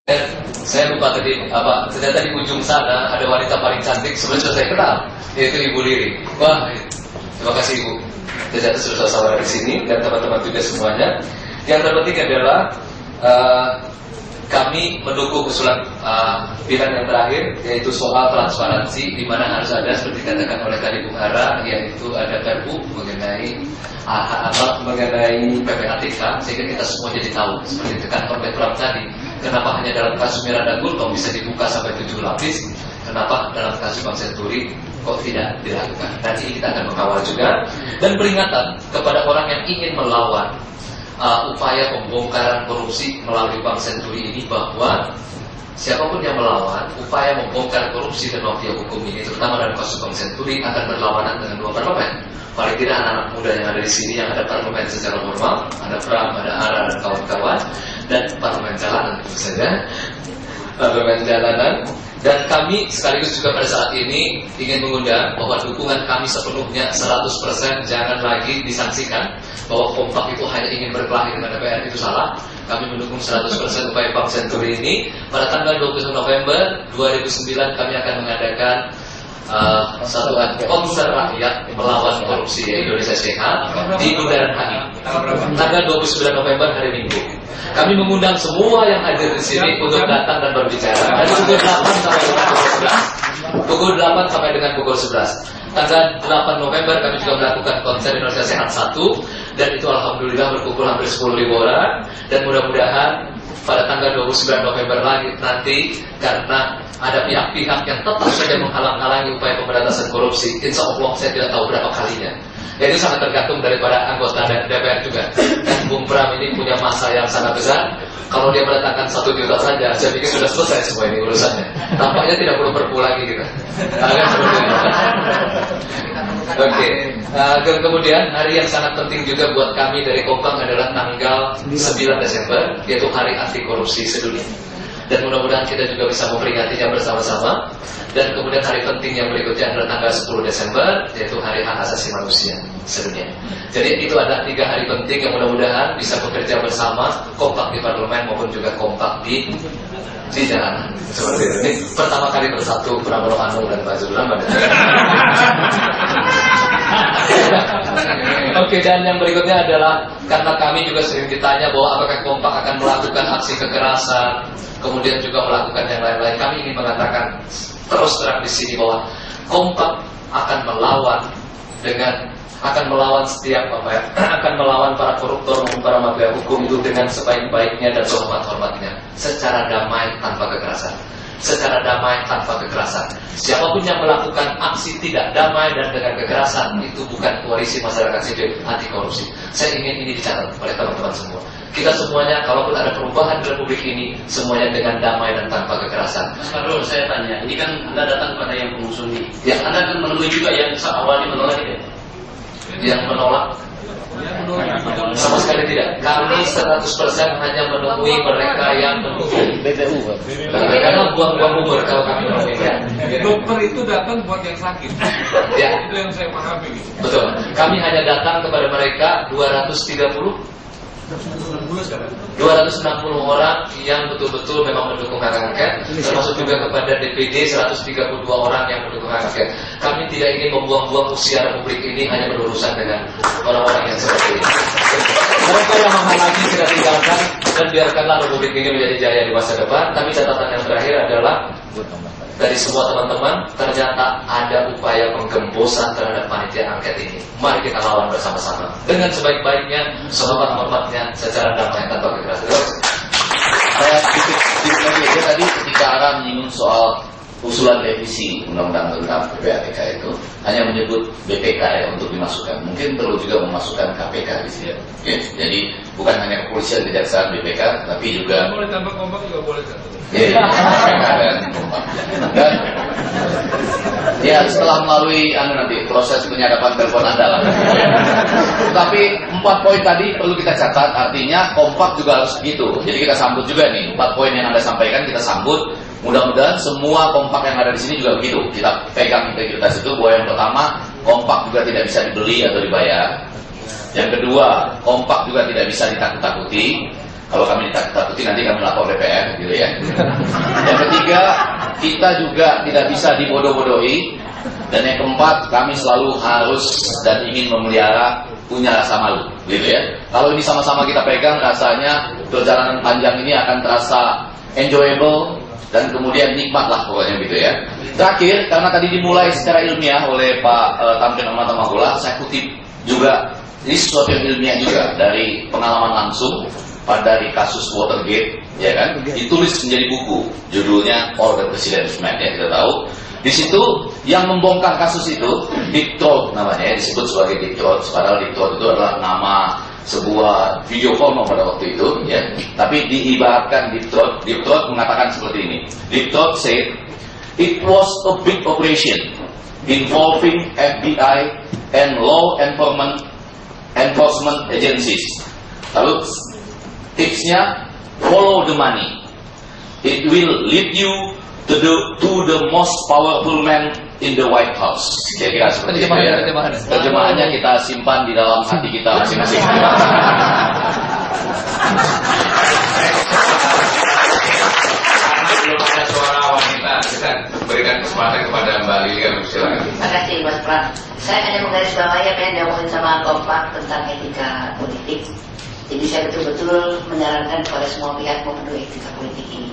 Saya lupa tadi apa, ternyata di ujung sana ada wanita paling cantik sebenarnya saya kenal, yaitu Ibu Riri. Wah, terima kasih Ibu. Ternyata sudah saudara di sini dan teman-teman juga semuanya. Yang terpenting adalah kami mendukung usulan pilihan yang terakhir, yaitu soal transparansi, di mana harus ada seperti dikatakan oleh tadi Bung Hara, yaitu ada perpu mengenai mengenai PPATK, sehingga kita semua jadi tahu seperti dikatakan oleh Pram tadi. Kenapa hanya dalam kasus Miradagul kok bisa dibuka sampai 7 lapis? Kenapa dalam kasus Bank Senturi kok tidak dilakukan? Nanti kita akan mengawal juga. Dan peringatan kepada orang yang ingin melawan upaya pembongkaran korupsi melalui Bank Senturi ini, bahwa siapapun yang melawan upaya membongkar korupsi dan mafia hukum ini, terutama dalam kasus Bank Senturi, akan berlawanan dengan dua parlemen. Paling tidak anak-anak muda yang ada di sini yang ada parlemen secara normal, ada Pram, ada Ara dan kawan-kawan, dan parlemen jalanan tentu saja, parlemen jalanan. Dan kami sekaligus juga pada saat ini ingin mengundang bahwa dukungan kami sepenuhnya 100%, jangan lagi disangsikan bahwa kompak itu hanya ingin berkelahi dengan DPR, itu salah. Kami mendukung 100% upaya Bank Senturi ini. Pada tanggal 20 November 2009 kami akan mengadakan satu konser rakyat melawan korupsi Indonesia Sehat di Bundaran HI tanggal 29 November hari Minggu. Kami mengundang semua yang hadir di sini untuk datang dan berbicara dari pukul 8 sampai dengan pukul 11. Tanggal 8 November kami juga melakukan konser Indonesia Sehat 1, dan itu alhamdulillah berkumpul hampir 10.000 orang. Dan mudah-mudahan pada tanggal 29 November lagi nanti, karena ada pihak-pihak yang tetap saja menghalang-halangi upaya pemberantasan korupsi, insya Allah saya tidak tahu berapa kalinya. Ya, itu sangat tergantung daripada anggota DPR juga. Dan Bung Pram ini punya masa yang sangat besar. Kalau dia mendatangkan 1 juta saja, saya pikir sudah selesai semua ini urusannya. Tampaknya tidak perlu perpu lagi kita. Agak seperti itu. Oke. Kemudian hari yang sangat penting juga buat kami dari Kompak adalah tanggal 9 Desember, yaitu Hari Anti Korupsi Sedunia. Dan mudah-mudahan kita juga bisa memperingatinya bersama-sama. Dan kemudian hari penting yang berikutnya adalah tanggal 10 Desember, yaitu Hari Hak Asasi Manusia Sedunia. Jadi itu adalah 3 hari penting yang mudah-mudahan bisa bekerja bersama, kompak di parlemen maupun juga kompak di jalanan. Seperti itu. Ini pertama kali bersatu Prabowo Anung dan Pak Zulham. Oke, dan yang berikutnya adalah karena kami juga sering ditanya bahwa apakah kompak akan melakukan aksi kekerasan, kemudian juga melakukan yang lain-lain. Kami ingin mengatakan terus terang di sini bahwa kompak akan melawan setiap akan melawan para koruptor maupun para mafia hukum itu dengan sebaik-baiknya dan sehormat-hormatnya, secara damai tanpa kekerasan. Secara damai tanpa kekerasan. Siapapun yang melakukan aksi tidak damai dan dengan kekerasan, itu bukan koalisi masyarakat sipil anti korupsi. Saya ingin ini dicatat oleh teman-teman semua. Kita semuanya, kalaupun ada perubahan di Republik ini, semuanya dengan damai dan tanpa kekerasan. Kalau saya tanya, ini kan Anda datang pada yang pengusung ini, ya, Anda kan menemui juga yang awalnya menolak itu. Yang menolak sama sekali tidak. Kami 100% hanya menemui mereka yang mendukung BPU. Karena buang-buang umur kalau kami menemui. Dokter itu datang buat yang sakit. Ya, itu yang saya pahami. betul. Kami hanya datang kepada mereka 260 orang yang betul-betul memang mendukung hak angket, termasuk juga kepada DPD 132 orang yang mendukung hak angket. Kami tidak ingin membuang-buang usia Republik ini hanya berurusan dengan orang-orang yang seperti ini. Mereka yang menghalangi kita tinggalkan, dan biarkanlah Republik ini menjadi jaya di masa depan. Tapi catatan yang terakhir adalah dari semua teman-teman, ternyata ada upaya penggembosan terhadap panitia angket ini. Mari kita lawan bersama-sama dengan sebaik-baiknya, sehormat-hormatnya, secara damai tanpa kekerasan. Saya sedikit aja tadi ketika Ara menyinggung soal usulan revisi undang-undang tentang PPATK itu hanya menyebut BPK ya untuk dimasukkan. Mungkin perlu juga memasukkan KPK di sini. Ya, jadi bukan hanya kepolisian, kejaksaan, BPK, tapi juga Boleh tambah kompak juga boleh kan? KPK dan kompak. Dan ya setelah melalui nanti proses penyadapan telepon Anda lah. Tapi 4 poin tadi perlu kita catat, artinya kompak juga harus begitu. Jadi kita sambut juga nih 4 poin yang Anda sampaikan, kita sambut. Mudah-mudahan semua kompak yang ada di sini juga begitu. Kita pegang integritas itu, bahwa yang pertama, kompak juga tidak bisa dibeli atau dibayar. Yang kedua, kompak juga tidak bisa ditakut-takuti. Kalau kami takuti nanti kami lapor DPR gitu ya. Yang ketiga, kita juga tidak bisa dibodoh-bodohi. Dan yang keempat, kami selalu harus dan ingin memelihara punya rasa malu gitu ya. Kalau ini sama-sama kita pegang, rasanya perjalanan panjang ini akan terasa enjoyable dan kemudian nikmat lah pokoknya gitu ya. Terakhir, karena tadi dimulai secara ilmiah oleh Pak Tamkin Ahmad Tamahula, saya kutip juga, ini sesuatu yang ilmiah juga dari pengalaman langsung pada di kasus Watergate, ya kan? Ditulis menjadi buku, judulnya All the President's Men, ya kita tahu. Di situ yang membongkar kasus itu Deep Throat namanya, disebut sebagai Deep Throat. Padahal Deep Throat itu adalah nama sebuah video porno pada waktu itu, ya. Tapi diibaratkan Deep Throat mengatakan seperti ini. Deep Throat said, it was a big operation involving FBI and law enforcement agencies. Lalu tipsnya, follow the money. It will lead you to the most powerful man in the White House. Kira-kira seperti itu ya. Terjemahannya kita simpan di dalam hati kita masing-masing. Belum ada suara wanita, kita berikan kesempatan kepada Mbak Lilian, silakan. Terima kasih Mas Pram. Saya hanya menggarisbawahi apa yang diomongin sama Kompak tentang etika politik. Jadi saya betul-betul menyarankan kepada semua pihak memenuhi etika politik ini.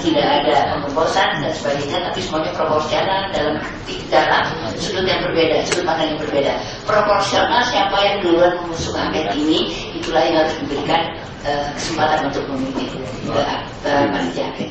Tidak ada pengebosan dan sebagainya, tapi semuanya proporsional dalam sudut yang berbeda, sudut pandang yang berbeda. Proporsional siapa yang duluan mengusung angket ini, itulah yang harus diberikan kesempatan untuk memimpin panitia angket.